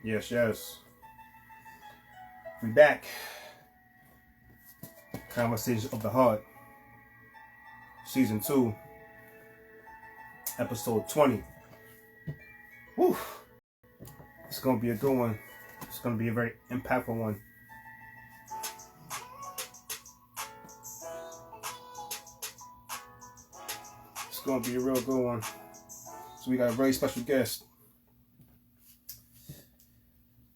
Yes, yes. We back. Conversations of the Heart, Season 2, Episode 20. Whew. It's going to be a good one. It's going to be a very impactful one. It's going to be a real good one. So we got a very special guest,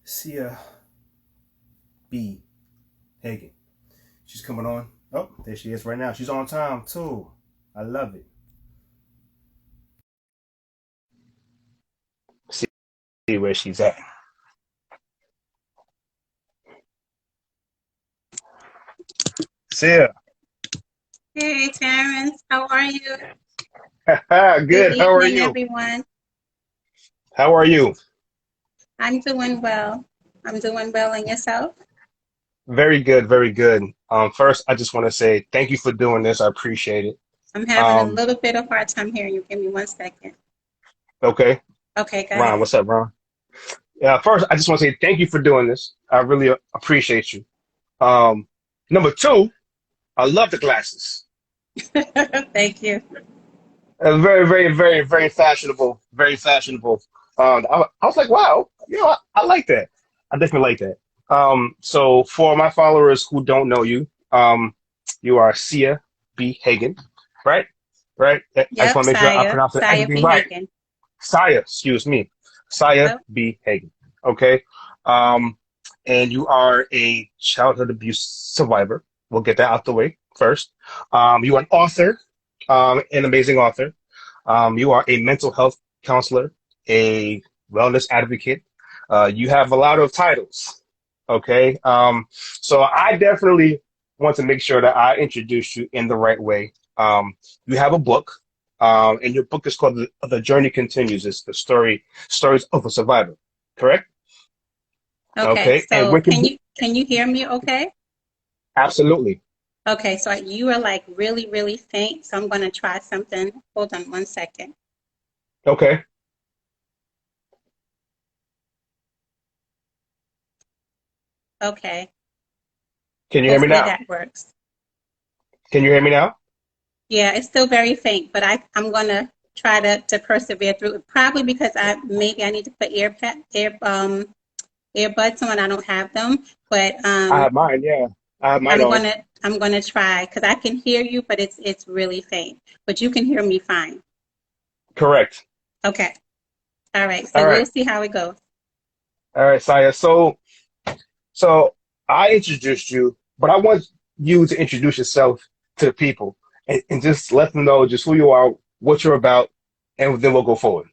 Siah B. Hagin. She's coming on. Oh, there she is right now. She's on time, too. I love it. See where she's at. Siah. Hey, Terrence, how are you? Good Good. How are evening, you? everyone. How are you? I'm doing well. I'm doing well, and yourself? Very good. Very good. First, I just want to say thank you for doing this. I appreciate it. I'm having a Um, little bit of hard time hearing you. Give me 1 second. okay. Okay, go Ron, ahead. what's up, Ron? Yeah. First, I just want to say thank you for doing this. I really appreciate you. Um, Number two, I love the glasses. Thank you. Very, very, very, very fashionable. Very fashionable. I was like, wow, I like that. I definitely like that. So for my followers who don't know you, you are Siah B. Hagen, right? Right? I just Yep, want to make sure I Saya. pronounce Saya everything B. right. Hagen. Siah, excuse me. Siah Yep. B. Hagen. Okay. Um, and you are a childhood abuse survivor. We'll get that out the way first. You are an author, an amazing author. You are a mental health counselor, a wellness advocate. You have a lot of titles. Okay. So I definitely want to make sure that I introduce you in the right way. You have a book, and your book is called The Journey Continues. It's the stories of a survivor, correct? Okay, Okay. And so where can can you hear me okay? absolutely. Okay, so you are like really, really faint, so I'm gonna try something. Hold on 1 second. Okay. Okay, Can you hear me hopefully now? that works. Can you hear me now? Yeah, it's still very faint, but I'm gonna try to persevere through it. Probably because I need to put earbuds on. I don't have them, but I have mine. Yeah. I have mine on. I'm gonna try because I can hear you, but it's really faint. But you can hear me fine. Correct. Okay. All right. All So we'll right. see how it goes. All right, Saya. So I introduced you, but I want you to introduce yourself to the people and just let them know just who you are, what you're about, and then we'll go forward.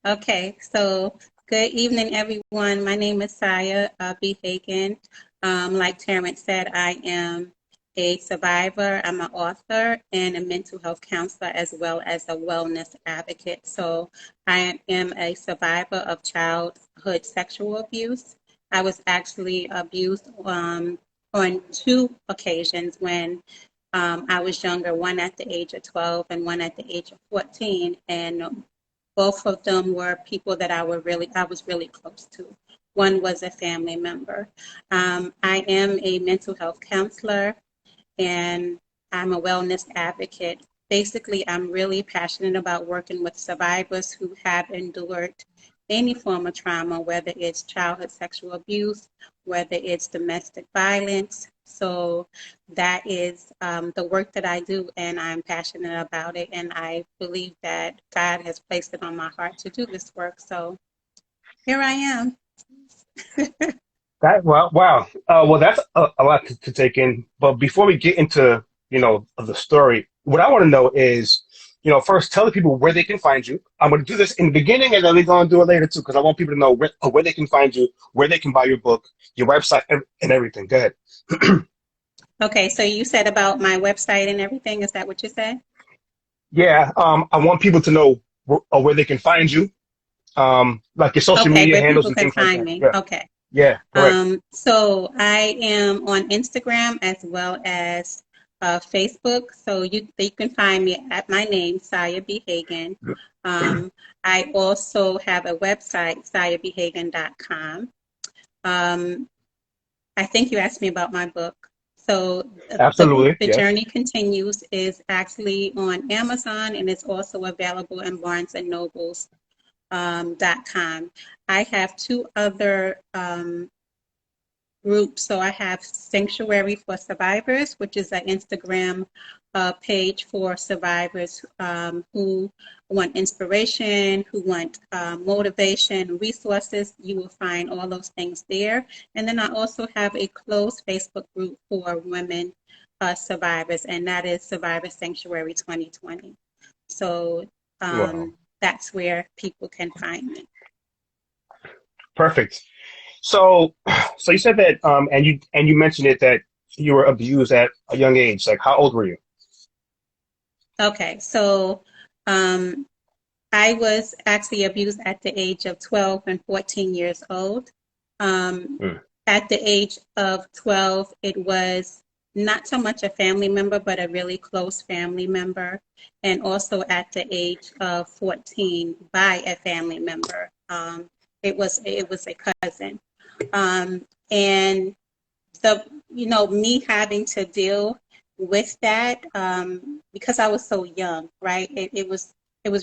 Okay, so good evening, everyone. My name is Siah B. Hagen. Like Terrence said, I am a survivor. I'm an author and a mental health counselor as well as a wellness advocate. So I am a survivor of childhood sexual abuse. I was actually abused on 2 occasions when I was younger, one at the age of 12 and one at the age of 14. And both of them were people that I was really close to. One was a family member. I am a mental health counselor and I'm a wellness advocate. Basically, I'm really passionate about working with survivors who have endured any form of trauma, whether it's childhood sexual abuse, whether it's domestic violence. So that is the work that I do, and I'm passionate about it. And I believe that God has placed it on my heart to do this work. So here I am. That well, wow. Well, that's a lot to take in. But before we get into the story, what I want to know is, first tell the people where they can find you. I'm going to do this in the beginning, and then we're going to do it later too, because I want people to know where they can find you, where they can buy your book, your website, and everything. Go ahead. Okay, so you said about my website and everything. Is that what you said? Yeah, I want people to know where they can find you, like your social Okay, media where handles people and can things like find that. me. Yeah, Okay. yeah, correct. So I am on Instagram as well as Facebook, so you can find me at my name, Siah B. Hagin. I also have a website, siahbhagen.com. I think you asked me about my book. So the book, Absolutely, The yes. Journey Continues, is actually on Amazon, and it's also available in Barnes and Nobles. .com. I have two other groups. So I have Sanctuary for Survivors, which is an Instagram page for survivors who want inspiration, who want motivation, resources. You will find all those things there. And then I also have a closed Facebook group for women survivors, and that is Survivor Sanctuary 2020. So Wow. that's where people can find me. Perfect. So, so you said that, and you mentioned it that you were abused at a young age. Like, how old were you? Okay, so um, I was actually abused at the age of 12 and 14 years old. Um, Mm. at the age of 12, it was not so much a family member, but a really close family member. And also at the age of 14 by a family member. It was a cousin. And me having to deal with that because I was so young, right? It was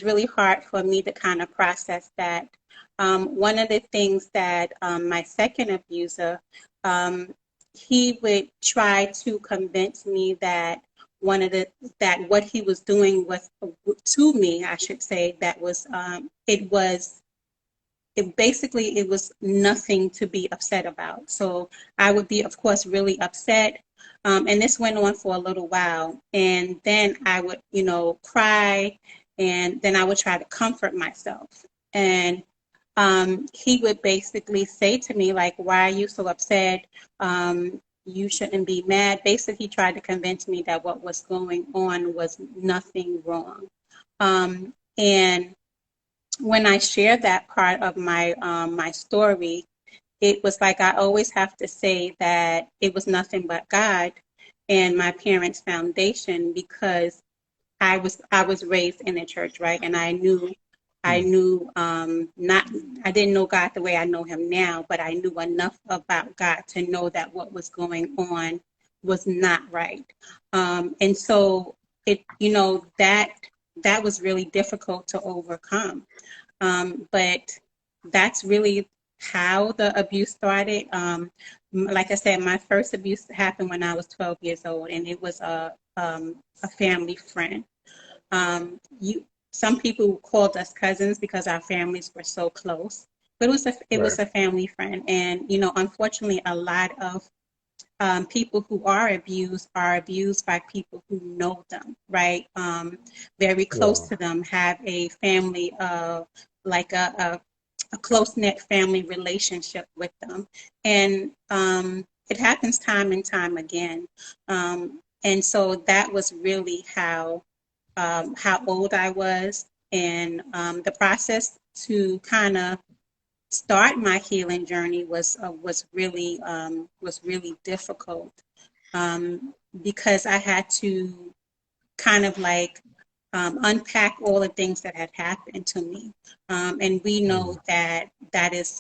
really hard for me to kind of process that. One of the things that my second abuser, he would try to convince me that what he was doing was to me, I should say, that was it was nothing to be upset about. So I would be, of course, really upset. And this went on for a little while. And then I would, cry, and then I would try to comfort myself. And he would basically say to me, like, why are you so upset? You shouldn't be mad. Basically, he tried to convince me that what was going on was nothing wrong. And when I share that part of my story, it was like I always have to say that it was nothing but God and my parents' foundation, because I was raised in a church, right? And I knew not I didn't know God the way I know him now, but I knew enough about God to know that what was going on was not right. And so that was really difficult to overcome. But that's really how the abuse started. Like I said, my first abuse happened when I was 12 years old, and it was a family friend. Some people called us cousins because our families were so close, but it was Right. a family friend, and unfortunately, a lot of people who are abused by people who know them, right? Very close Wow. to them, have a family like a close-knit family relationship with them. And it happens time and time again. And so that was really how old I was. And the process to kind of start my healing journey was really difficult, because I had to kind of like unpack all the things that had happened to me, and we know Mm. that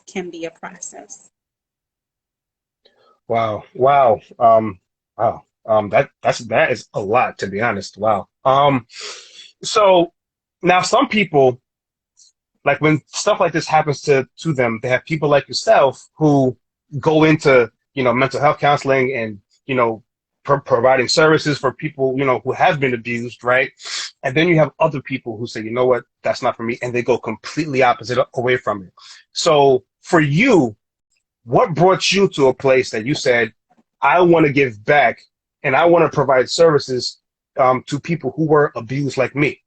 can be a process. Wow. Wow. Wow. That is a lot, to be honest. Wow. So now some people, like when stuff like this happens to them, they have people like yourself who go into, mental health counseling and, providing services for people, who have been abused, right? And then you have other people who say, you know what, that's not for me, and they go completely opposite away from it. So for you, what brought you to a place that you said, I want to give back and I want to provide services to people who were abused like me?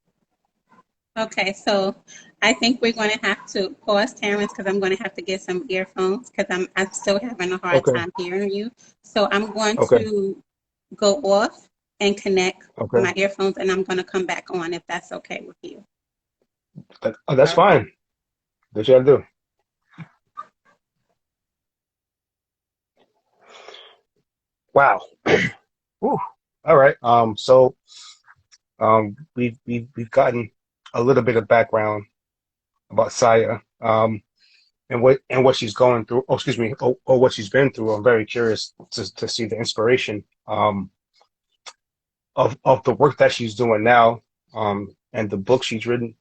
Okay, so I think we're going to have to pause, Terrence, because I'm going to have to get some earphones because I'm still having a hard Okay. time hearing you. So I'm going Okay. to go off and connect Okay. my earphones, and I'm going to come back on if that's okay with you. That's All right. fine. That's what you gotta do. Wow. Whew. All right. We've gotten a little bit of background about Siah, and what she's going through. Oh, excuse me. Or what she's been through. I'm very curious to see the inspiration of the work that she's doing now, and the book she's written.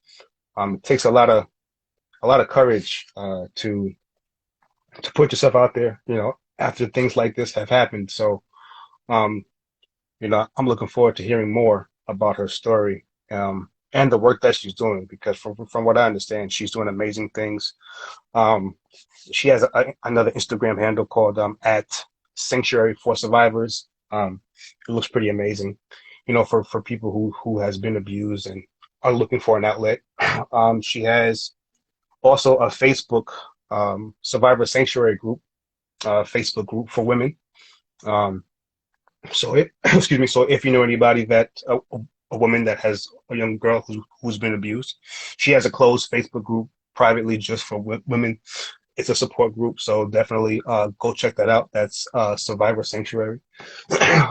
It takes a lot of courage to put yourself out there, after things like this have happened. So, um, I'm looking forward to hearing more about her story, and the work that she's doing, because from what I understand, she's doing amazing things. Um, she has another Instagram handle called at Sanctuary for Survivors. It looks pretty amazing, for people who has been abused and are looking for an outlet. She has also a Facebook Survivor Sanctuary group, Facebook group for women. Um, so excuse me. So if you know anybody that a woman that has a young girl who's been abused, she has a closed Facebook group privately just for women. It's a support group, so definitely go check that out. That's Survivor Sanctuary.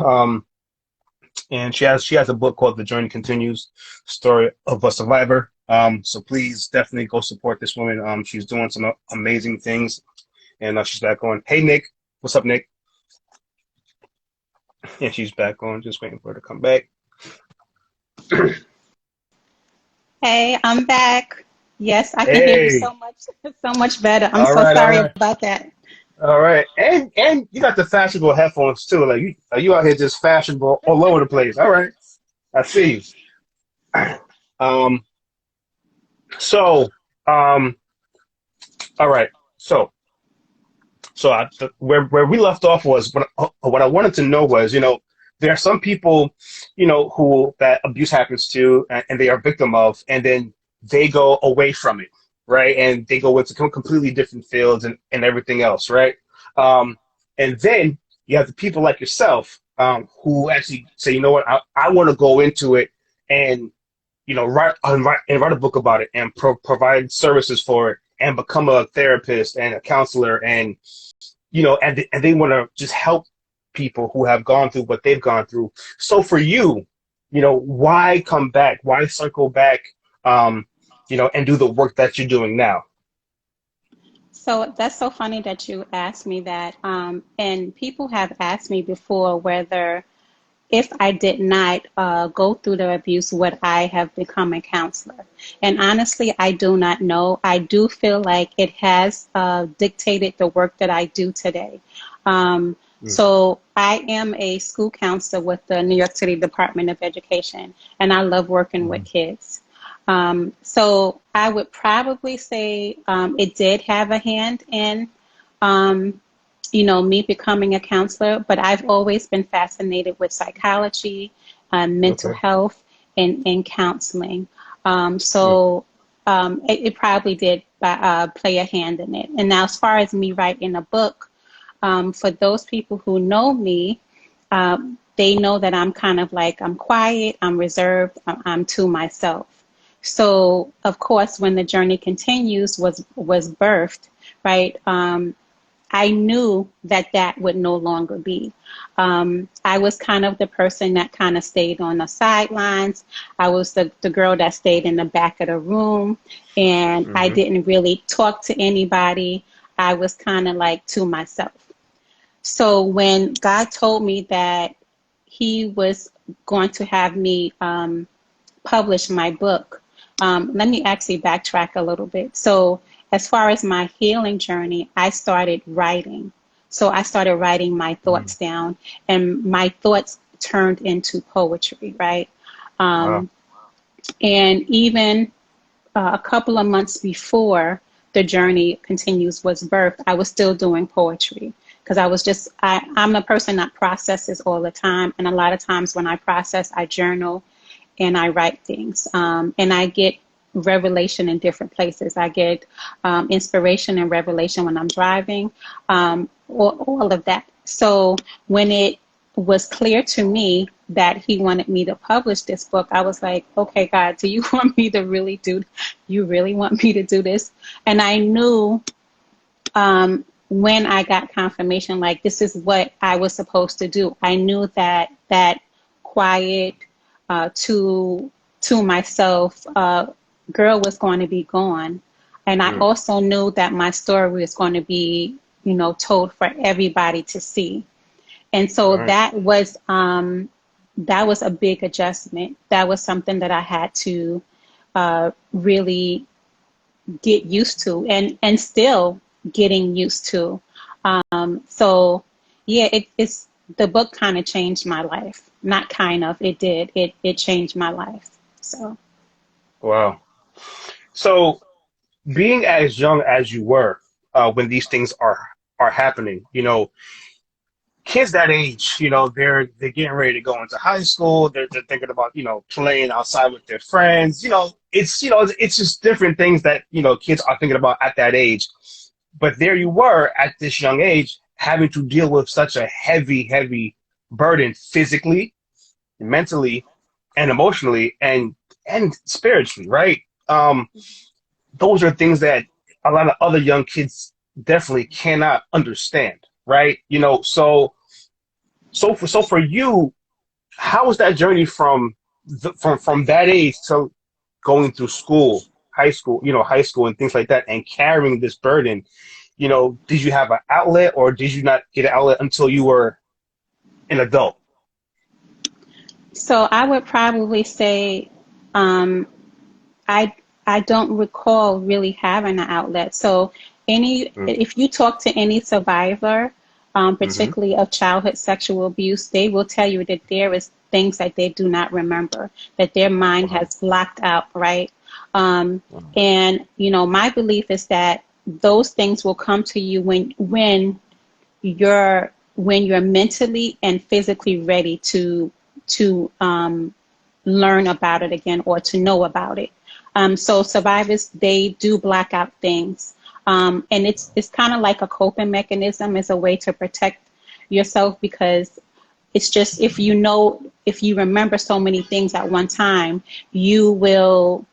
um, and she has a book called The Journey Continues: Story of a Survivor. So please definitely go support this woman. She's doing some amazing things, and she's back on. Hey Nick, what's up, Nick? And she's back on. Just waiting for her to come back. Hey, I'm back. Yes, I can hear you Hey, so much better. I'm all so right, all sorry right, about that. all right. And you got the fashionable headphones too. Like you out here just fashionable all over the place. All right, I see you. Um, so, um, all right. Where we left off was what I wanted to know was, there are some people, who that abuse happens to, and they are victim of, and then they go away from it, right? And they go into completely different fields and everything else, right? Um, and then you have the people like yourself, who actually say, you know what, I want to go into it and write a book about it and provide services for it and become a therapist and a counselor, and they want to just help people who have gone through what they've gone through. So for you, why come back? Why circle back? And do the work that you're doing now. So that's so funny that you asked me that. And people have asked me before whether if I did not go through the abuse, would I have become a counselor? And honestly, I do not know. I do feel like it has dictated the work that I do today. Mm. So I am a school counselor with the New York City Department of Education, and I love working with Mm. kids. So I would probably say it did have a hand in um, me becoming a counselor, but I've always been fascinated with psychology, mental Okay. health, and counseling. Mm. It probably did play a hand in it. And now, as far as me writing a book, for those people who know me, they know that I'm kind of like, I'm quiet, I'm reserved, I'm to myself. So, of course, when the journey continues was birthed, right? I knew that that would no longer be. I was kind of the person that kind of stayed on the sidelines. I was the girl that stayed in the back of the room, and I Mm-hmm. didn't really talk to anybody. I was kind of like to myself. So when God told me that He was going to have me publish my book, let me actually backtrack a little bit. So, as far as my healing journey, I started writing. So, I started writing my Mm. thoughts down, and my thoughts turned into poetry, right? Wow. Um, and even a couple of months before the journey continues was birthed, I was still doing poetry because I'm a person that processes all the time. And a lot of times when I process, I journal and I write things. And I get revelation in different places. I get inspiration and revelation when I'm driving, all of that. So when it was clear to me that he wanted me to publish this book, I was like, okay, God, do you want me to you really want me to do this? And I knew when I got confirmation, like this is what I was supposed to do, I knew that quiet, to myself, girl was going to be gone. And I also knew that my story was going to be, you know, told for everybody to see. And so that was a big adjustment. That was something that I had to really get used to, and still getting used to. So yeah, it's the book kind of changed my life. Not kind of, it did. It changed my life. So Wow. So being as young as you were when these things are happening, you know, kids that age, you know, they're getting ready to go into high school. They're thinking about, you know, playing outside with their friends. You know, it's just different things that, you know, kids are thinking about at that age. But there you were at this young age having to deal with such a heavy burden physically, mentally, and emotionally, and spiritually, right? Those are things that a lot of other young kids definitely cannot understand, right? You know, so for you, how was that journey from that age to going through school, high school and things like that, and carrying this burden? You know, did you have an outlet, or did you not get an outlet until you were an adult? so I would probably say, um, I I don't recall really having an outlet. So if you talk to any survivor, Mm-hmm. particularly of childhood sexual abuse, they will tell you that there is things that they do not remember, that their mind Wow. has blocked out, right? Um, Wow. and you know, my belief is that those things will come to you when you're mentally and physically ready to learn about it again or to know about it. So survivors, they do black out things. And it's kind of like a coping mechanism, as a way to protect yourself, because it's just, if you remember so many things at one time, you will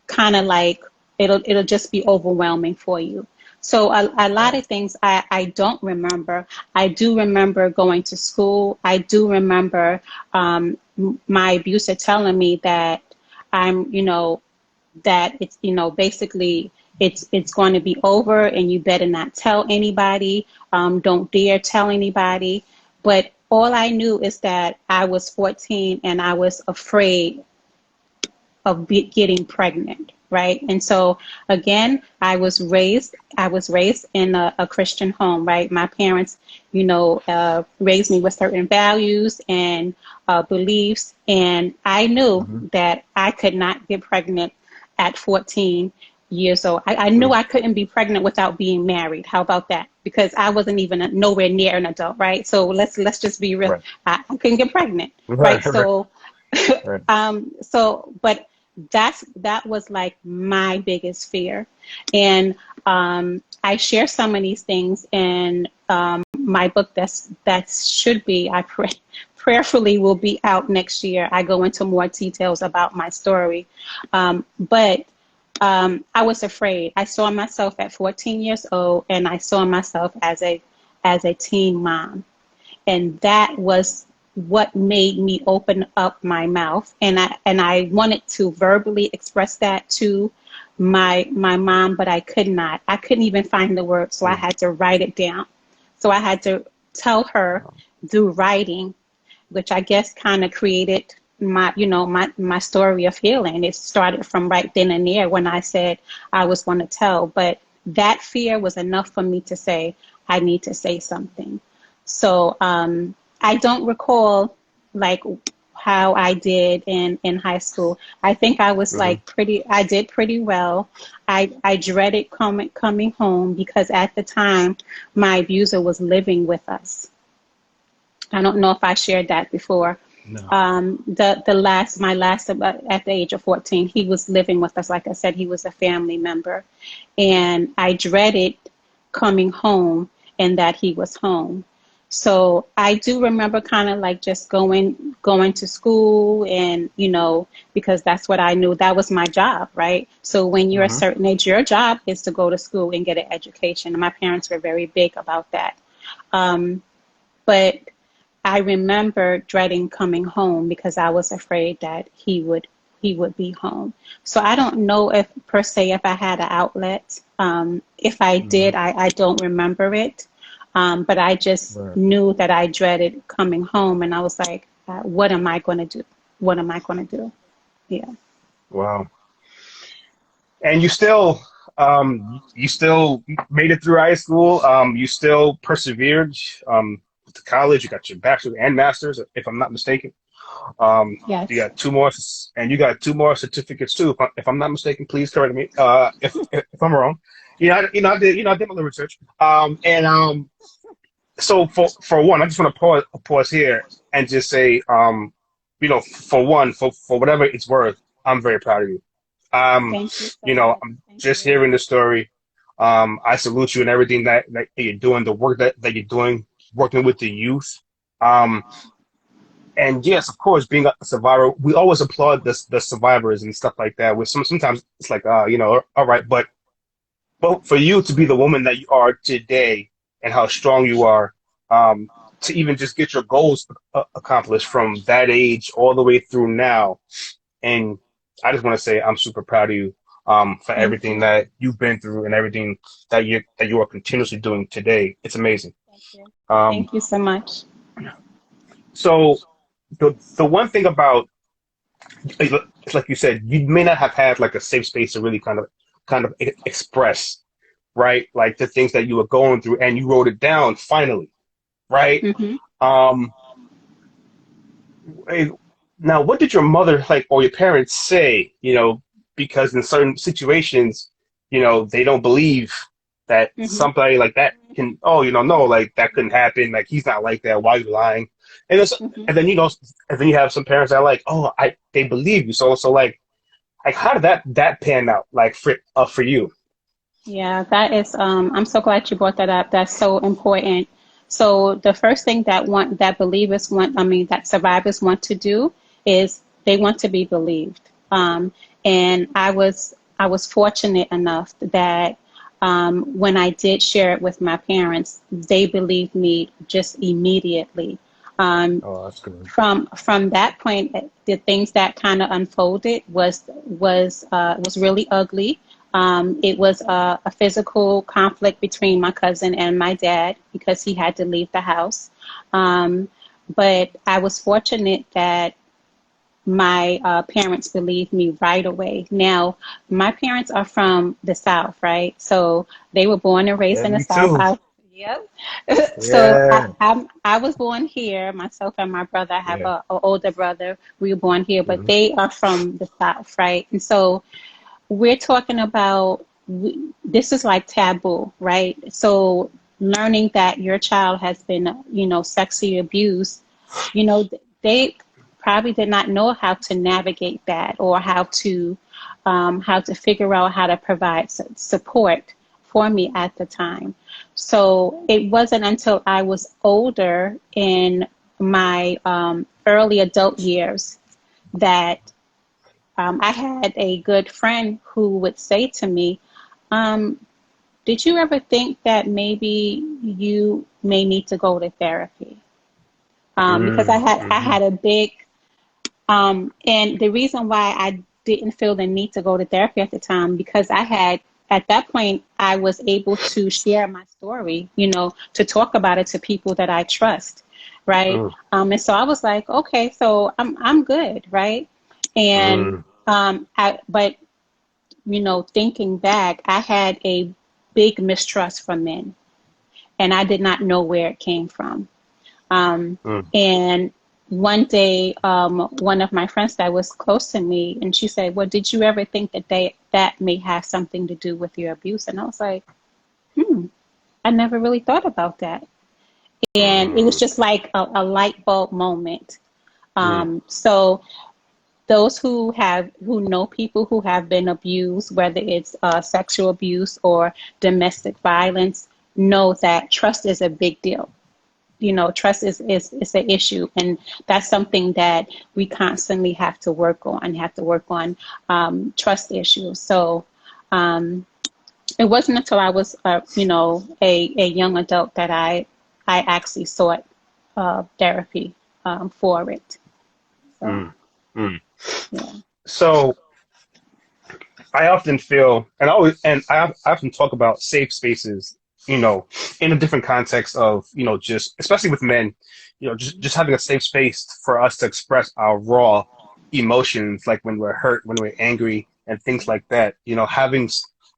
kind of like, it'll just be overwhelming for you. So a lot of things I don't remember. I do remember going to school. I do remember my abuser telling me that I'm, that it's, basically it's going to be over and you better not tell anybody. Don't dare tell anybody. But all I knew is that I was 14 and I was afraid of getting pregnant, right? And so again, I was raised in a Christian home, right? My parents, raised me with certain values and beliefs, and I knew Mm-hmm. that I could not get pregnant at 14 years old. I knew I couldn't be pregnant without being married. How about that? Because I wasn't even nowhere near an adult, right? So let's just be real. Right. I couldn't get pregnant, right? Right. Right. So Right. but that was like my biggest fear. And I share some of these things in my book that should be, I pray, prayerfully will be out next year. I go into more details about my story. But I was afraid. I saw myself at 14 years old, and I saw myself as a teen mom. And that was what made me open up my mouth, and I wanted to verbally express that to my mom, but I couldn't even find the words, so I Mm. had to write it down. So I had to tell her through writing, which I guess kind of created my story of healing. It started from right then and there when I said I was going to tell, but that fear was enough for me to say I need to say something. So I don't recall like how I did in high school. I think I was Mm-hmm. like I did pretty well. I dreaded coming home because at the time my abuser was living with us. I don't know if I shared that before. No. My last, at the age of 14, he was living with us. Like I said, he was a family member, and I dreaded coming home and that he was home. So I do remember kind of like just going to school, and because that's what I knew, that was my job, right? So when you're a Mm-hmm. certain age, your job is to go to school and get an education. And my parents were very big about that. But I remember dreading coming home because I was afraid that he would be home. So I don't know if per se if I had an outlet. If I did, I don't remember it. But I just Right. knew that I dreaded coming home, and I was like, what am I going to do? What am I going to do? Yeah. Wow. And you still made it through high school. You still persevered to college. You got your bachelor's and master's, if I'm not mistaken. You Yes. got two more, and you got two more certificates too. If I'm not mistaken, please correct me. If I'm wrong. I did my little research. So for one, I just want to pause here and just say, for one, for whatever it's worth, I'm very proud of you. Um, Thank you so much. I'm Thank just you. hearing the story. I salute you and everything that you're doing, the work that you're doing, working with the youth. Um, and yes, of course, being a survivor, we always applaud the survivors and stuff like that. With sometimes it's like, all right, but for you to be the woman that you are today and how strong you are, to even just get your goals accomplished from that age all the way through now. And I just want to say I'm super proud of you for Thank everything you. that you've been through and everything that you are continuously doing today. It's amazing. Thank you. Um, Thank you so much. so the one thing about it's like you said, you may not have had like a safe space to really kind of express, right? Like the things that you were going through, and you wrote it down finally, right? Hmm. Um, eh, Now, what did your mother like or your parents say? Because in certain situations, they don't believe that Hmm. somebody like that can. Oh, no, like that couldn't happen. Like he's not like that. Why are you lying? And it's, Hmm. and then and then you have some parents that are like, oh, they believe you. So like how did that pan out? Like for you? Yeah, that is, I'm so glad you brought that up. That's so important. So the first thing that believers want, I mean, that survivors want to do is they want to be believed. And I was fortunate enough that when I did share it with my parents, they believed me just immediately. Um, Oh, that's good. from that point, the things that kind of unfolded was really ugly. It was a physical conflict between my cousin and my dad because he had to leave the house. Um, but I was fortunate that my parents believed me right away. Now, my parents are from the South, right? So they were born and raised Yeah, in the me South. too. Yep. So Yeah, I was born here. Myself and my brother, I have yeah. a older brother. We were born here, but Hmm. they are from the South, right? And so we're talking about this is like taboo, right? So learning that your child has been, sexually abused, they probably did not know how to navigate that or how to figure out how to provide support for me at the time. So it wasn't until I was older in my early adult years that I had a good friend who would say to me, um, did you ever think that maybe you may need to go to therapy? Because I Mm-hmm. had a big and the reason why I didn't feel the need to go to therapy at the time because I had at that point I was able to share my story, to talk about it to people that I trust, right? And so I was like, okay, so I'm good, right? And Mm-hmm. but thinking back, I had a big mistrust from men, and I did not know where it came from. Um, and one day, one of my friends that was close to me, and she said, "Well, did you ever think that may have something to do with your abuse?" And I was like, I never really thought about that. And it was Mm-hmm. just like a light bulb moment. Mm. So those who know people who have been abused, whether it's sexual abuse or domestic violence, know that trust is a big deal. Trust is an issue, and that's something that we constantly have to work on trust issues. So it wasn't until I was a young adult that I actually sought therapy for it. So, Mm, mm. yeah. So I often feel, I often talk about safe spaces, you know, in a different context of, just especially with men, just having a safe space for us to express our raw emotions, like when we're hurt, when we're angry, and things like that.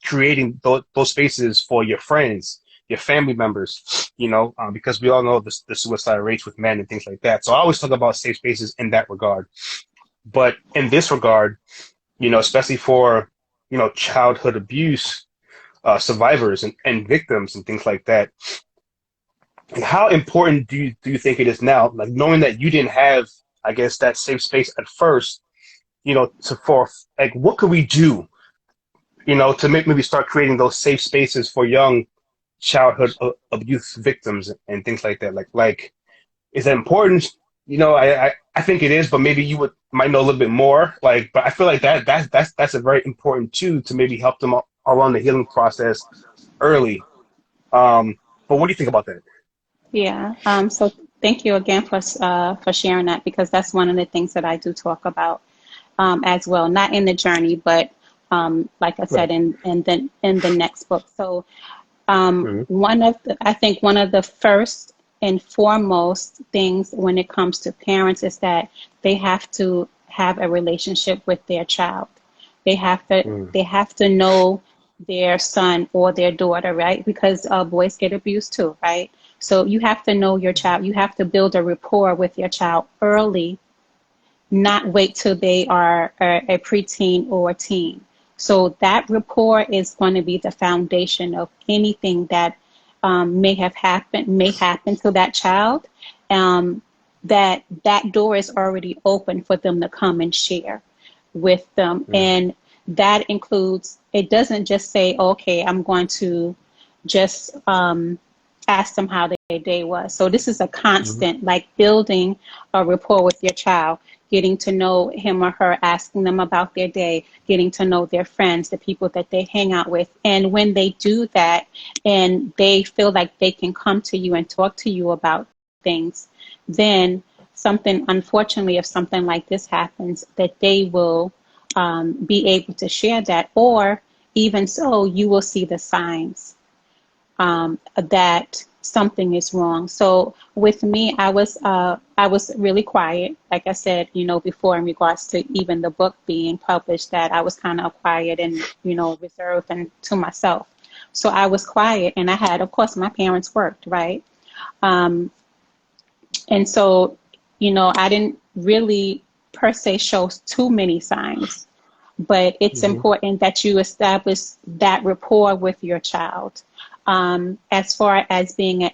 Creating those spaces for your friends, your family members, because we all know the suicide rates with men and things like that. So I always talk about safe spaces in that regard. But in this regard, especially for, childhood abuse survivors and victims and things like that. And how important do you think it is now, like knowing that you didn't have, I guess, that safe space at first, like what could we do, to maybe start creating those safe spaces for young childhood abuse victims and things like that? Like is that important? I think it is, but maybe might know a little bit more. But I feel like that's a very important too, to maybe help them along the healing process early. But what do you think about that? Yeah. So thank you again for sharing that, because that's one of the things that I do talk about as well. Not in the journey, but like I said, Right. in the next book. So Hmm. I think one of the first and foremost things when it comes to parents is that they have to have a relationship with their child. They have to Mm. they have to know their son or their daughter, right? Because boys get abused too, right? So you have to know your child. You have to build a rapport with your child early, not wait till they are a preteen or a teen. So that rapport is going to be the foundation of anything that may happen to that child. Um, that door is already open for them to come and share with them, Mm. and that includes. It doesn't just say, "Okay, I'm going to just ask them how their day was." So this is a Hmm. constant, like building a rapport with your child, getting to know him or her, asking them about their day, getting to know their friends, the people that they hang out with. And when they do that and they feel like they can come to you and talk to you about things, then unfortunately, if something like this happens, that they will be able to share that, or even so, you will see the signs that something is wrong. So with me, I was really quiet. Like I said, before, in regards to even the book being published, that I was kind of quiet and reserved and to myself. So I was quiet, and I had, of course, my parents worked, right? Um, and so, I didn't really per se show too many signs, but it's Hmm. important that you establish that rapport with your child. As far as being an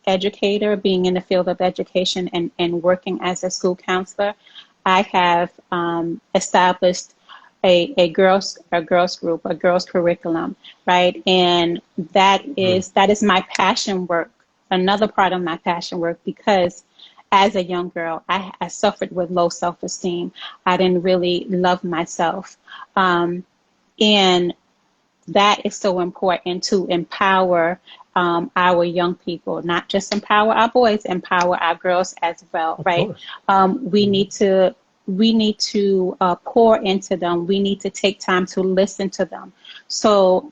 educator, being in the field of education, and working as a school counselor, I have established a girls group, a girls curriculum, right? And Mm. that is my passion work, another part of my passion work, because as a young girl, I suffered with low self-esteem. I didn't really love myself. Um, and that is so important to empower our young people, not just empower our boys, empower our girls as well, Of right? course. We Hmm. need to pour into them. We need to take time to listen to them. So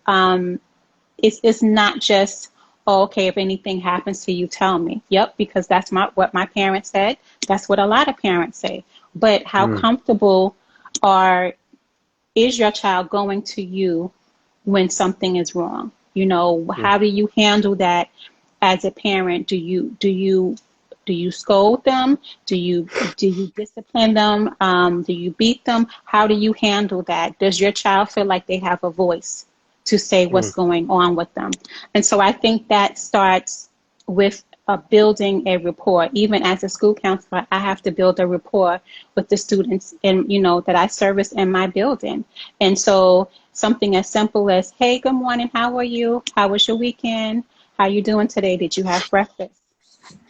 it's not just, oh, okay, if anything happens to you, tell me. Yep, because that's what my parents said. That's what a lot of parents say. But how Mm. comfortable are is your child going to you when something is wrong? Mm. How do you handle that as a parent? Do you scold them? Do you discipline them? Do you beat them? How do you handle that? Does your child feel like they have a voice to say what's Mm. going on with them? And so I think that starts with building a rapport. Even as a school counselor, I have to build a rapport with the students that I service in my building. And so something as simple as, hey, good morning, how are you? How was your weekend? How you doing today? Did you have breakfast?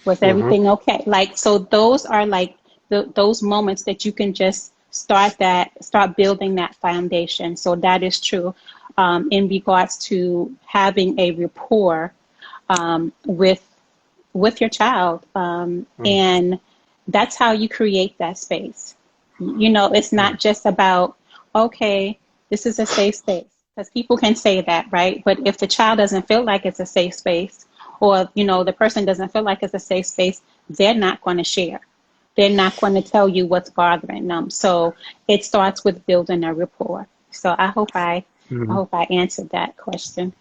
Was Hmm. everything okay? Like, so those are like those moments that you can just start building that foundation. So that is true in regards to having a rapport with with your child. Mm, And that's how you create that space. You know, it's mm, not just about, okay, this is a safe space. Because people can say that, right? But if the child doesn't feel like it's a safe space, or, you know, the person doesn't feel like it's a safe space, they're not going to share. They're not going to tell you what's bothering them. So it starts with building a rapport. So I mm. hope I answered that question.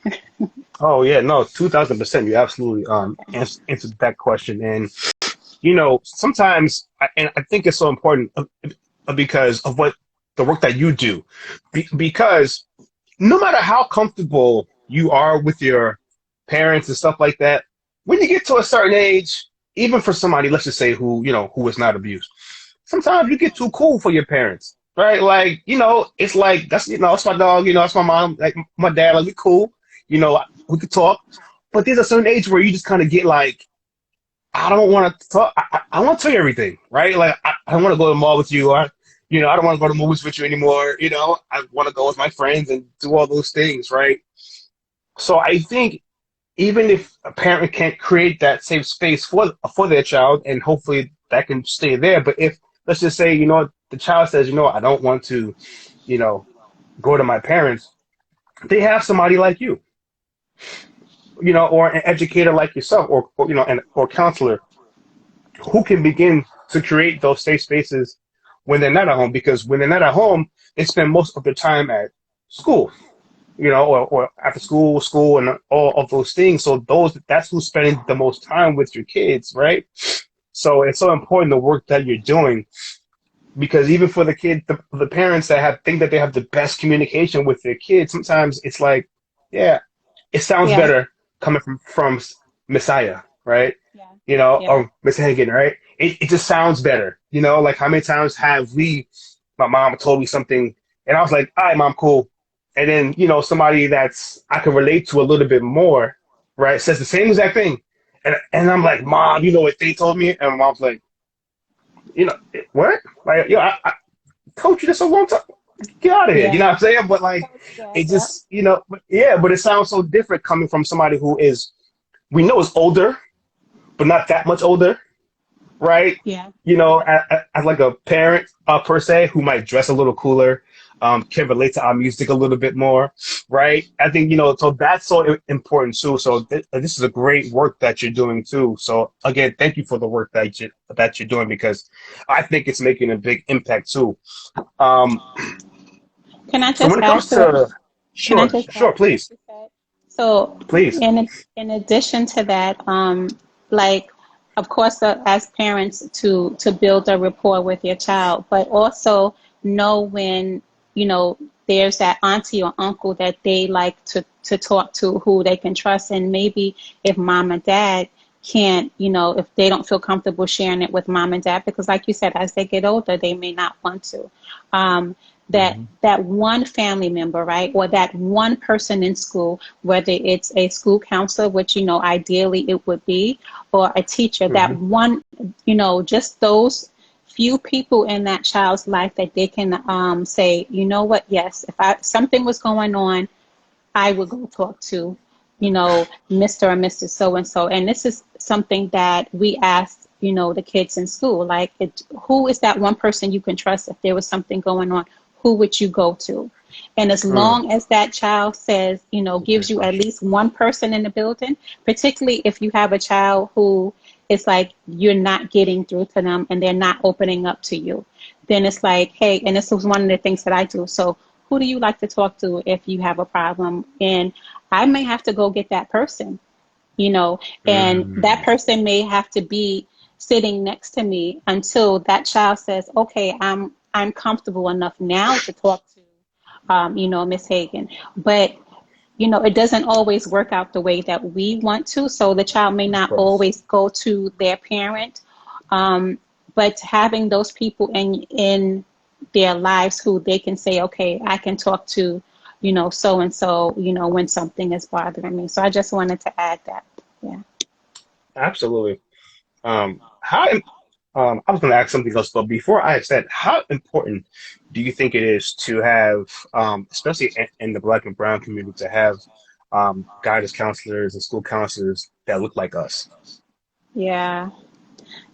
Oh yeah, no, 2000%. You absolutely answered that question. And sometimes, and I think it's so important because of what the work that you do, because no matter how comfortable you are with your parents and stuff like that, when you get to a certain age, even for somebody, let's just say who is not abused, sometimes you get too cool for your parents, right? Like, it's like that's my dog, that's my mom, like my dad, like we cool, we could talk, but there's a certain age where you just kind of get like, I don't want to talk. I want to tell you everything, right? Like, I don't want to go to the mall with you, or, I don't want to go to movies with you anymore. I want to go with my friends and do all those things, right? So I think even if a parent can't create that safe space for their child, and hopefully that can stay there, but if let's just say, the child says, I don't want to, you know, go to my parents, they have somebody like you, or an educator like yourself, or or counselor who can begin to create those safe spaces when they're not at home. Because when they're not at home, they spend most of their time at school, or after school, and all of those things. So that's who's spending the most time with your kids, right? So it's so important the work that you're doing, because even for the kid, the parents that think that they have the best communication with their kids, sometimes it's like, yeah, it sounds Yeah, better coming from Messiah, right? yeah, yeah, Or Miss Hagin, right? It just sounds better, like how many times have my mom told me something and I was like, all right, mom, cool. And then, somebody that's I can relate to a little bit more, right, says the same exact thing. And I'm like, mom, you know what they told me? And my mom's like, what? Like, I told you this a long time. Get out of here. You yeah. know what I'm saying? But like, Told you that. it Yep. just, but yeah, but it sounds so different coming from somebody who we know is older, but not that much older, right? Yeah, As like a parent per se who might dress a little cooler, can relate to our music a little bit more, right? I think so that's so important too. So this is a great work that you're doing too. So again, thank you for the work that you're doing, because I think it's making a big impact too. Um, Can I so just when it add comes to it? to Can I sure, just sure, add to what please, you said? So, please. in addition to that, like, of course, as parents, to build a rapport with your child, but also know when there's that auntie or uncle that they like to talk to, who they can trust, and maybe if mom and dad can't, if they don't feel comfortable sharing it with mom and dad, because like you said, as they get older, they may not want to. Um, Hmm. that one family member, right, or that one person in school, whether it's a school counselor, which ideally it would be, or a teacher, that Hmm. one, just those few people in that child's life that they can say, you know what, yes, if something was going on, I would go talk to, Mr. or Mrs. So and so. And this is something that we ask, the kids in school, like, who is that one person you can trust if there was something going on? Who would you go to? And as Mm, long as that child says, gives great you at question. least one person in the building, particularly if you have a child who it's like you're not getting through to them and they're not opening up to you, then it's like, hey, and this was one of the things that I do. So who do you like to talk to if you have a problem? And I may have to go get that person, and that Mm, person may have to be sitting next to me until that child says, okay, I'm comfortable enough now to talk to, Miss Hagan. But it doesn't always work out the way that we want to. So the child may of not course. always go to their parent. Um, but having those people in their lives who they can say, okay, I can talk to, so and so, when something is bothering me. So I just wanted to add that. Yeah. Absolutely. How I was going to ask something else, but before I ask that, how important do you think it is to have, especially in the Black and Brown community, to have guidance counselors and school counselors that look like us? Yeah.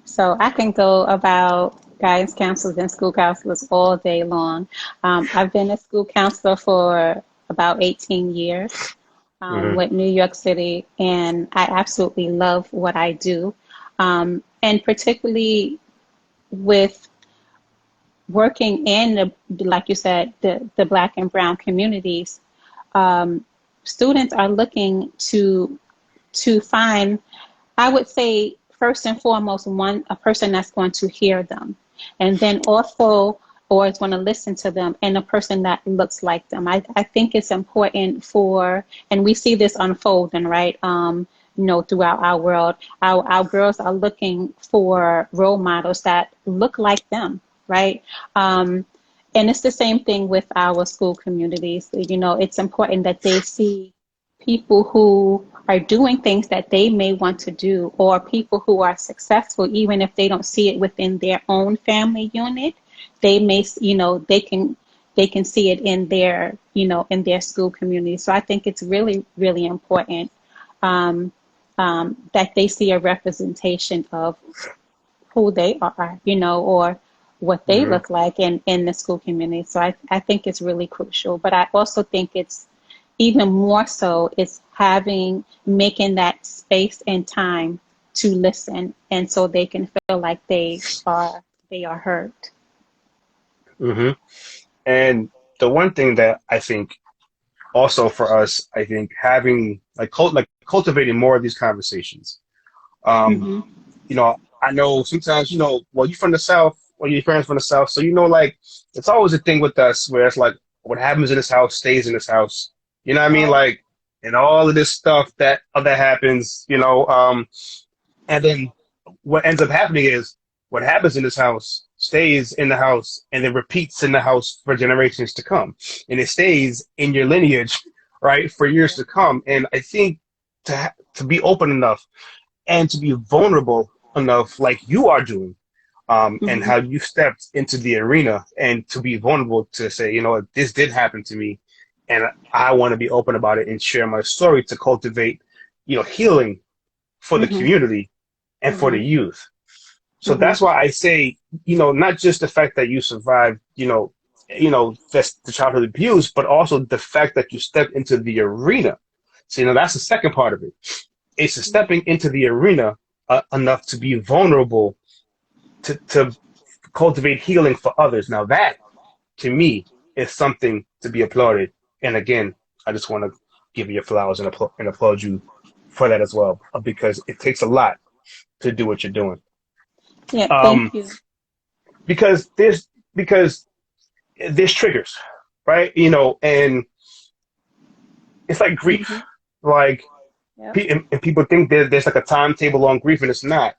So I can go about guidance counselors and school counselors all day long. I've been a school counselor for about 18 years Hmm. with New York City, and I absolutely love what I do. And particularly with working in like you said, the Black and Brown communities, students are looking to find, I would say, first and foremost, a person that's going to hear them, and then also, or is going to listen to them, and a person that looks like them. I think it's important and we see this unfolding, right? Throughout our world, our girls are looking for role models that look like them, right? And it's the same thing with our school communities. It's important that they see people who are doing things that they may want to do, or people who are successful, even if they don't see it within their own family unit. They may, they can see it in their school community. So I think it's really, really important um, that they see a representation of who they are, or what they Hmm. look like in the school community. So I think it's really crucial. But I also think it's even more so it's making that space and time to listen, and so they can feel like they are heard. Hmm. And the one thing that I think also for us, I think having like cultivating more of these conversations. Um, Hmm. I know sometimes, well, you're from the South, or your parents from the South, so like it's always a thing with us where it's like what happens in this house stays in this house. You know what I mean? Oh, Like, and all of this stuff that happens, and then what ends up happening is what happens in this house stays in the house and it repeats in the house for generations to come. And it stays in your lineage, right, for years yeah. to come. And I think to be open enough and to be vulnerable enough, like you are doing, and Hmm. how you stepped into the arena and to be vulnerable to say, this did happen to me, and I want to be open about it and share my story to cultivate, healing for the Hmm. community and for the Hmm. youth. So Hmm. that's why I say, not just the fact that you survived, that's the childhood abuse, but also the fact that you stepped into the arena. So, that's the second part of it. It's stepping into the arena enough to be vulnerable to cultivate healing for others. Now that, to me, is something to be applauded. And again, I just want to give you your flowers and applaud you for that as well, because it takes a lot to do what you're doing. Yeah. Um, Thank you. because there's triggers, right? And it's like grief. Hmm. Like, Yep. and people think there's like a timetable on grief, and it's not.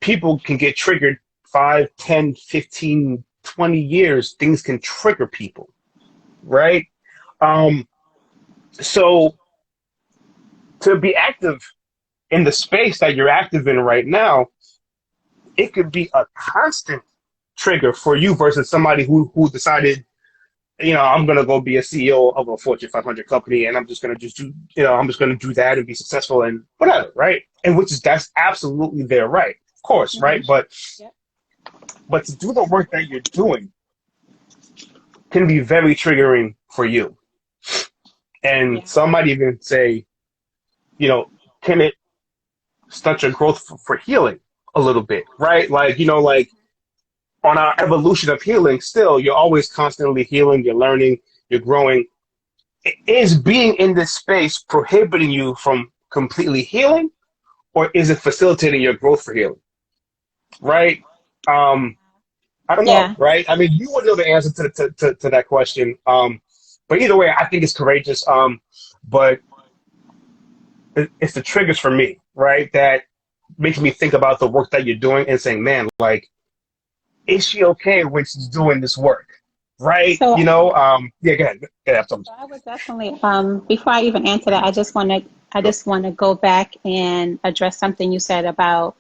People can get triggered 5, 10, 15, 20 years. Things can trigger people, right? Um, so to be active in the space that you're active in right now, it could be a constant trigger for you versus somebody who decided, I'm gonna go be a CEO of a Fortune 500 company, and I'm just gonna just do, I'm just gonna do that and be successful and whatever, right? And that's absolutely their right, of course, Hmm. right? But Yep. to do the work that you're doing can be very triggering for you. And Yeah. some might even say, you know, can it stunt your growth for healing a little bit, right? Like, like on our evolution of healing, still, you're always constantly healing, you're learning, you're growing. Is being in this space prohibiting you from completely healing, or is it facilitating your growth for healing, right? Um, I don't know, Yeah. right? I mean, you would know the answer to that question. But either way, I think it's courageous. But it's the triggers for me, right? That makes me think about the work that you're doing and saying, man, like, is she okay when she's doing this work? Right? So Yeah, go ahead. Go ahead, So I would definitely, before I even answer that, I Sure. just want to go back and address something you said about,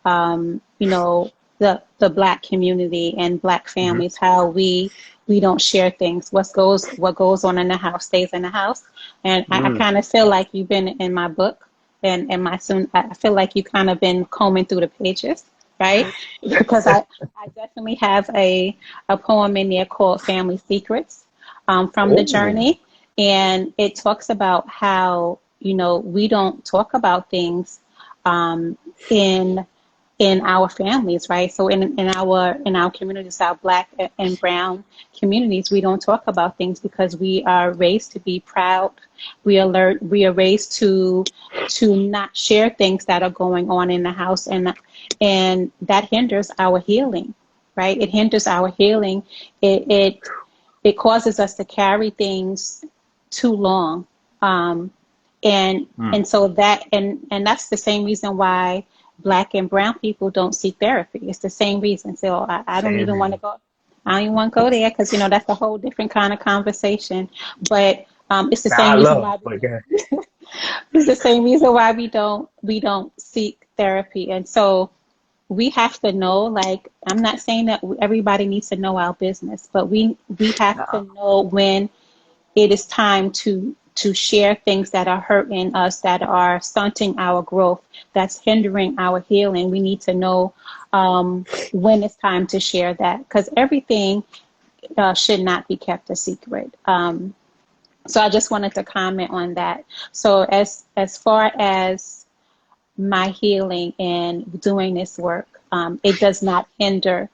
the Black community and Black Mm-hmm. families, how we don't share things. What goes on in the house stays in the house. And I Mm. kind of feel like you've been in my book, and my soon, I feel like you kind of been combing through the pages, right? Because I definitely have a poem in there called Family Secrets, from the Oh, journey. And it talks about how, we don't talk about things um, in our families, right? So in our communities, our Black and brown communities, we don't talk about things because we are raised to be proud. We are raised to not share things that are going on in the house, and that hinders our healing, right? It hinders our healing. It causes us to carry things too long. And mm, and so and that's the same reason why Black and brown people don't seek therapy. It's the same reason. So I don't same even want to reason. go. I don't even want to go there because that's a whole different kind of conversation. But it's the Now I same reason love, why but yeah, it's the same reason why we don't seek therapy. And so we have to know, like, I'm not saying that everybody needs to know our business, but we have to nah, know when it is time to share things that are hurting us, that are stunting our growth, that's hindering our healing. We need to know when it's time to share that, because everything should not be kept a secret. So I just wanted to comment on that. So as far as my healing and doing this work, it does not hinder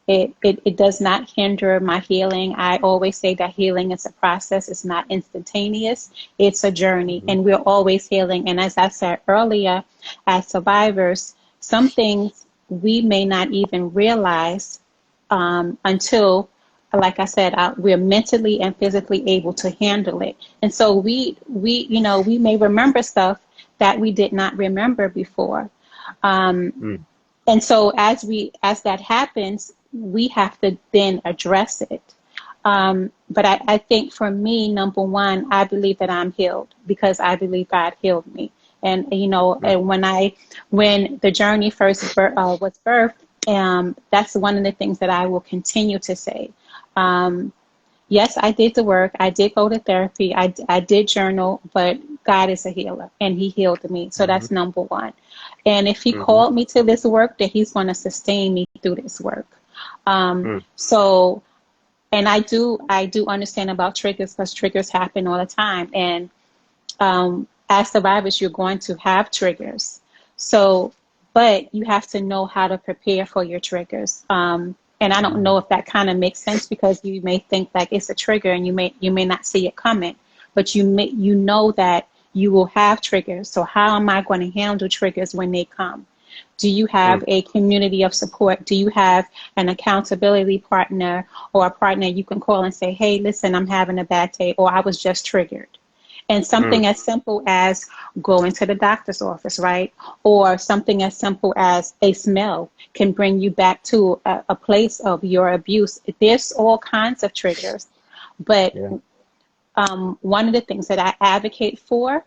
it does not hinder my healing. I always say that healing is a process. It's not instantaneous. It's a journey, mhm, and we're always healing. And as I said earlier, as survivors, some things we may not even realize until, like I said, we're mentally and physically able to handle it. And so we may remember stuff that we did not remember before. Um, mm, and so as that happens, we have to then address it. But I think for me, number one, I believe that I'm healed because I believe God healed me. And mm, and when the journey first was birthed, that's one of the things that I will continue to say. Um, yes, I did the work. I did go to therapy. I did journal, but God is a healer and He healed me. So mhm, that's number one. And if He mhm, called me to this work, that He's going to sustain me through this work. mm, So, and I do understand about triggers because triggers happen all the time. And as survivors, you're going to have triggers. So, but you have to know how to prepare for your triggers. And I don't know mhm, if that kind of makes sense because you may think like it's a trigger and you may not see it coming, but you know that you will have triggers. So how am I going to handle triggers when they come? Do you mm, have a community of support? Do you have an accountability partner or a partner you can call and say, hey, listen, I'm having a bad day, or I was just triggered? And mm, something as simple as going to the doctor's office, right? Or something as simple as a smell can bring you back to a place of your abuse. There's all kinds of triggers. But yeah, one of the things that I advocate for,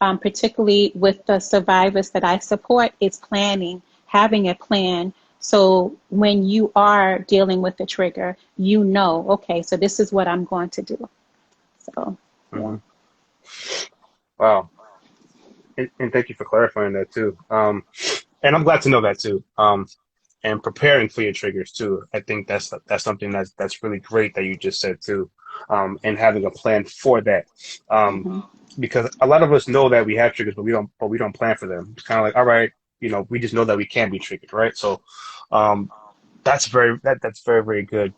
particularly with the survivors that I support, is planning, having a plan. So when you are dealing with the trigger, okay, so this is what I'm going to do. So, yeah. mhm. Wow. And thank you for clarifying that too. And I'm glad to know that too. And preparing for your triggers too. I think that's something that's really great that you just said too. And having a plan for that. Um, Hmm. because a lot of us know that we have triggers, but we don't plan for them. It's kind of like, all right, we just know that we can be triggered, right? So, um, that's very, very good.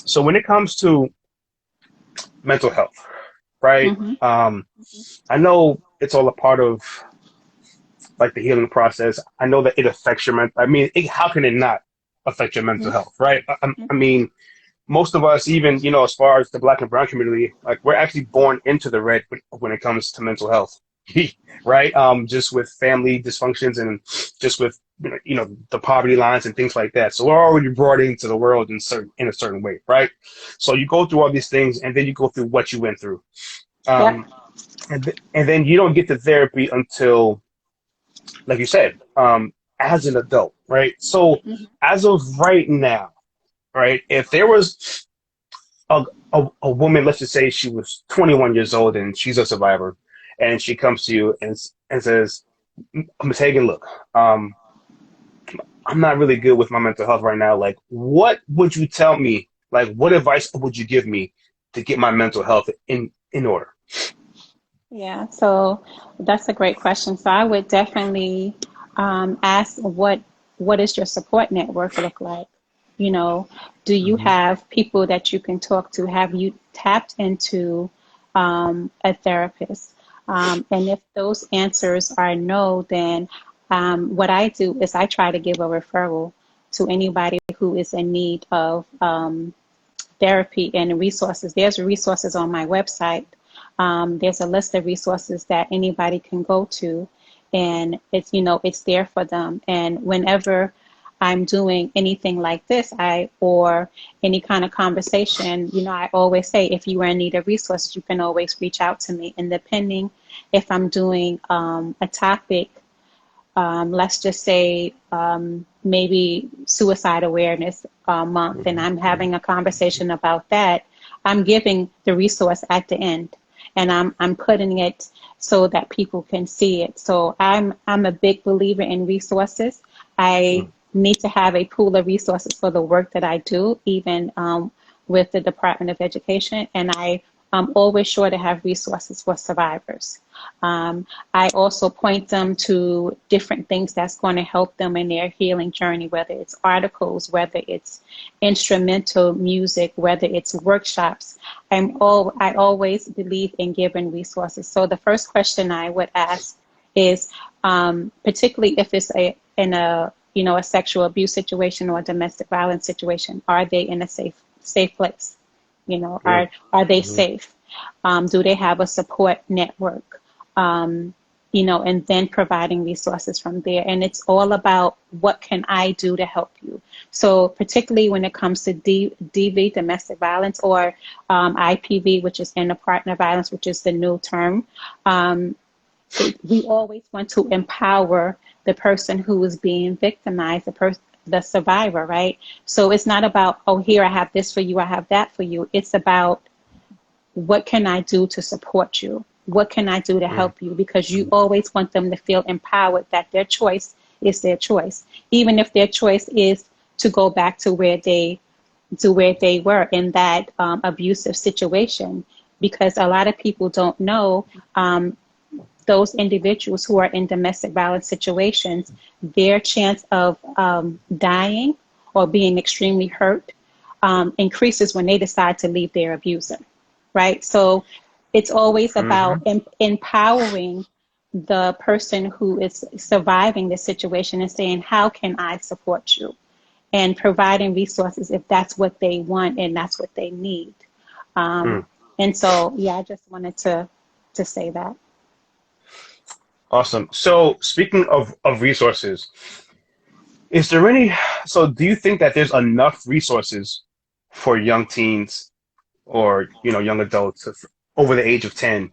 So when it comes to mental health, right? Hmm. I know it's all a part of like the healing process. I know that it affects your mental. I mean, how can it not affect your mental Hmm. health, right? I Hmm. mean, most of us, even as far as the Black and Brown community, like we're actually born into the red when it comes to mental health, right? Just with family dysfunctions and just with the poverty lines and things like that. So we're already brought into the world in a certain way, right? So you go through all these things, and then you go through what you went through, Yep. um, and then you don't get to therapy until, like you said, as an adult, right? So Hmm. as of right now, right, if there was a woman, let's just say she was 21 years old and she's a survivor, and she comes to you and says, Ms. Hagen, look, um, I'm not really good with my mental health right now. Like, what would you tell me? Like, what advice would you give me to get my mental health in order? Yeah, so that's a great question. So I would definitely ask what does your support network look like? You know, do you Hmm. have people that you can talk to? Have you tapped into a therapist? And if those answers are no, then what I do is I try to give a referral to anybody who is in need of therapy and resources. There's resources on my website. There's a list of resources that anybody can go to, and it's it's there for them. And whenever I'm doing anything like this, or any kind of conversation, I always say if you are in need of resources, you can always reach out to me. And depending if I'm doing a topic, let's just say maybe suicide awareness month, and Hmm. I'm having a conversation about that, I'm giving the resource at the end, and I'm putting it so that people can see it. So I'm a big believer in resources. I need to have a pool of resources for the work that I do, even with the Department of Education, and I'm always sure to have resources for survivors. I also point them to different things that's going to help them in their healing journey, whether it's articles, whether it's instrumental music, whether it's workshops. I always believe in giving resources. So the first question I would ask is, particularly if it's in a a sexual abuse situation or a domestic violence situation, are they in a safe place? Are they Hmm. safe? Do they have a support network? Um, and then providing resources from there. And it's all about what can I do to help you. So particularly when it comes to DV, domestic violence, or IPV, which is inter-partner violence, which is the new term, um, we always want to empower the person who is being victimized, the survivor, right? So it's not about, oh, here, I have this for you, I have that for you. It's about, what can I do to support you? What can I do to help you? Because you always want them to feel empowered that their choice is their choice, even if their choice is to go back to where they were in that abusive situation. Because a lot of people don't know, those individuals who are in domestic violence situations, their chance of dying or being extremely hurt increases when they decide to leave their abuser, right? So it's always about Hmm. empowering the person who is surviving the situation and saying, how can I support you? And providing resources if that's what they want and that's what they need. Um, Hmm. and so, yeah, I just wanted to say that. Awesome. So speaking of resources, is there any, so do you think that there's enough resources for young teens or, young adults over the age of 10,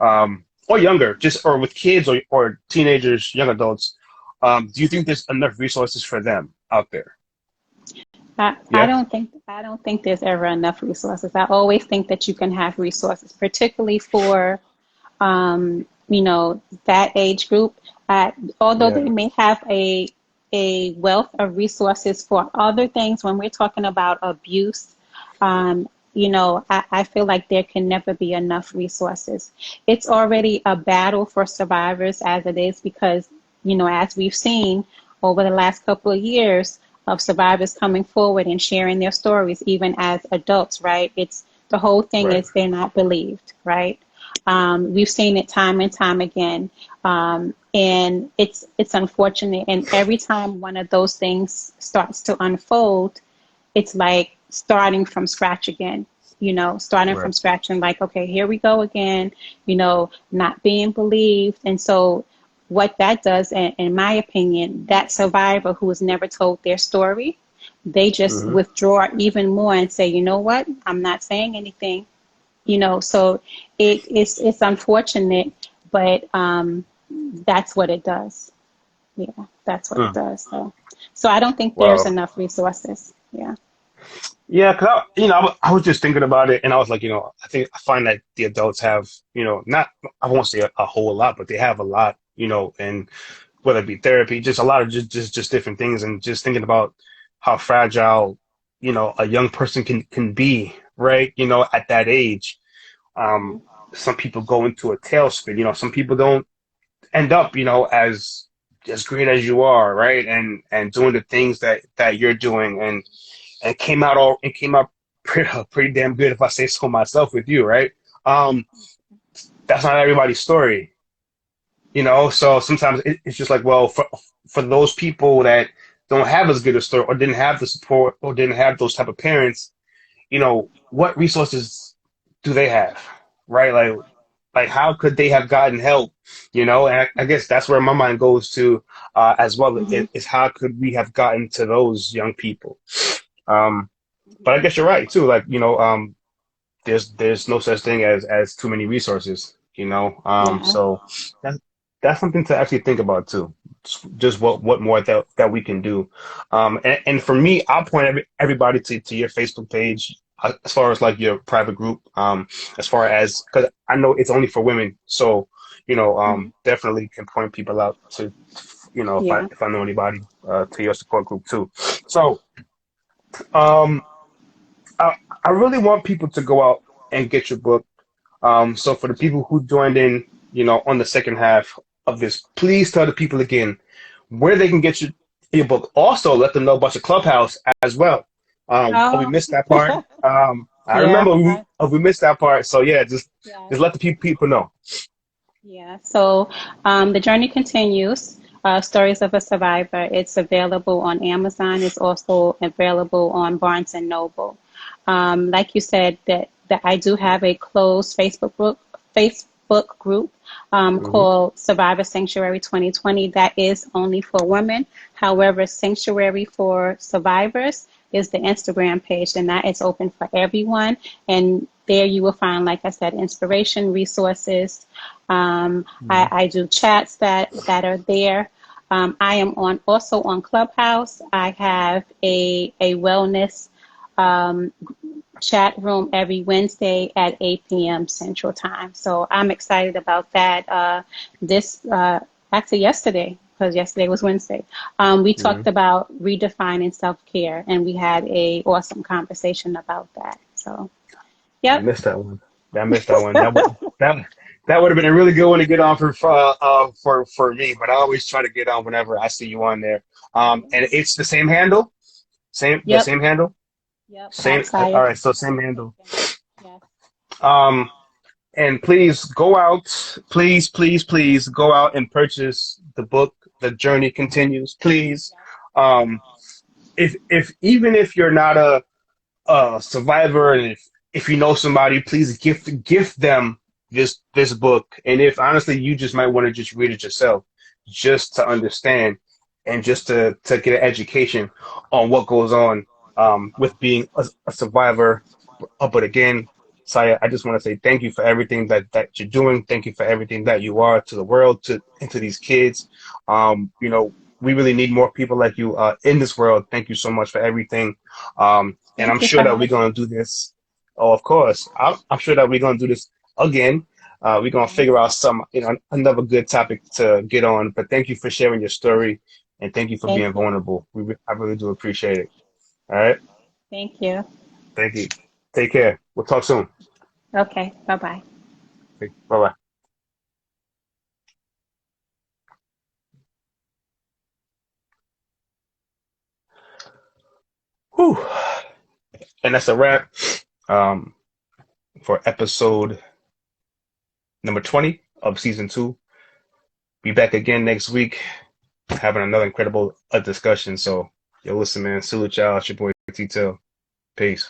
or younger, just, or with kids or teenagers, young adults? Do you think there's enough resources for them out there? I Yeah. don't think there's ever enough resources. I always think that you can have resources, particularly for that age group. Although they Yeah. may have a wealth of resources for other things, when we're talking about abuse, I feel like there can never be enough resources. It's already a battle for survivors as it is because, as we've seen over the last couple of years of survivors coming forward and sharing their stories, even as adults, right? It's the whole thing Right. is they're not believed, right? We've seen it time and time again, and it's unfortunate. And every time one of those things starts to unfold, it's like starting from scratch again. Starting Right. from scratch and like, okay, here we go again. Not being believed, and so what that does, in my opinion, that survivor who has never told their story, they just Hmm. withdraw even more and say, you know what, I'm not saying anything. So it's unfortunate, but that's what it does. Yeah, that's what it Mm. does. So I don't think there's Wow. enough resources. Yeah. Yeah, 'cause I was just thinking about it, and I was like, I find that the adults have, not, I won't say a whole lot, but they have a lot. and whether it be therapy, just a lot of just different things, and just thinking about how fragile, a young person can be, right? At that age. Um, some people go into a tailspin, some people don't end up, as great as you are, right? And doing the things that you're doing, and came out pretty damn good, if I say so myself, with you, right? Um, that's not everybody's story, so sometimes it's just like, well, for those people that don't have as good a story, or didn't have the support, or didn't have those type of parents, what resources do they have, right? Like how could they have gotten help, and I guess that's where my mind goes to, as well, Mm-hmm. is how could we have gotten to those young people. um but I guess you're right too, like, there's no such thing as too many resources, Yeah. so that's something to actually think about too. Just what more that we can do. And for me, I'll point everybody to your Facebook page, as far as like your private group, as far as, because I know it's only for women, so Mm-hmm. definitely can point people out to, Yeah. if I know anybody, to your support group too. So um I, I really want people to go out and get your book. So for the people who joined in, on the second half of this, please tell the people again where they can get your book. Also, let them know about your clubhouse as well. We Oh, missed that part. I yeah. remember we missed that part. So yeah, Yes. just let the people know. Yeah. So, the journey continues. Stories of a Survivor. It's available on Amazon. It's also available on Barnes and Noble. Like you said, that I do have a closed Facebook group Hmm. called Survivor Sanctuary 2020. That is only for women. However, Sanctuary for Survivors is the Instagram page, and that is open for everyone. And there you will find, like I said, inspiration, resources. I do chats that are there. I am also on Clubhouse. I have a wellness um, chat room every Wednesday at 8 p.m. Central Time. So I'm excited about that. This actually yesterday, because yesterday was Wednesday, we Hmm. talked about redefining self-care, and we had a awesome conversation about that. So, I yep. missed that one. I missed that one. That would have been a really good one to get on for me. But I always try to get on whenever I see you on there. And it's the same handle, the Yep. same handle, Yep. same. All right, so same handle. Yes. Um, and please go out. Please go out and purchase the book. The Journey Continues. Please. Um, if even if you're not a survivor, and if you know somebody, please gift them this book. And if honestly you just might want to just read it yourself, just to understand, and just to get an education on what goes on, with being a survivor. But again, Saya, I just want to say thank you for everything that you're doing. Thank you for everything that you are to the world, and to these kids. We really need more people like you, in this world. Thank you so much for everything. And I'm Thank you sure for that we're having going me. to do this. Oh, of course. I'm sure that we're going to do this again. We're going to Yes. figure out another good topic to get on. But thank you for sharing your story, and thank you for Thank being you. vulnerable. I really do appreciate it. All right. Thank you. Thank you. Take care. We'll talk soon. Okay. Bye bye. Bye bye. Whew. And that's a wrap, um, for episode number 20 of season 2. Be back again next week, having another incredible discussion. So, yo, listen, man. Salute y'all. It's your boy T-Tail. Peace.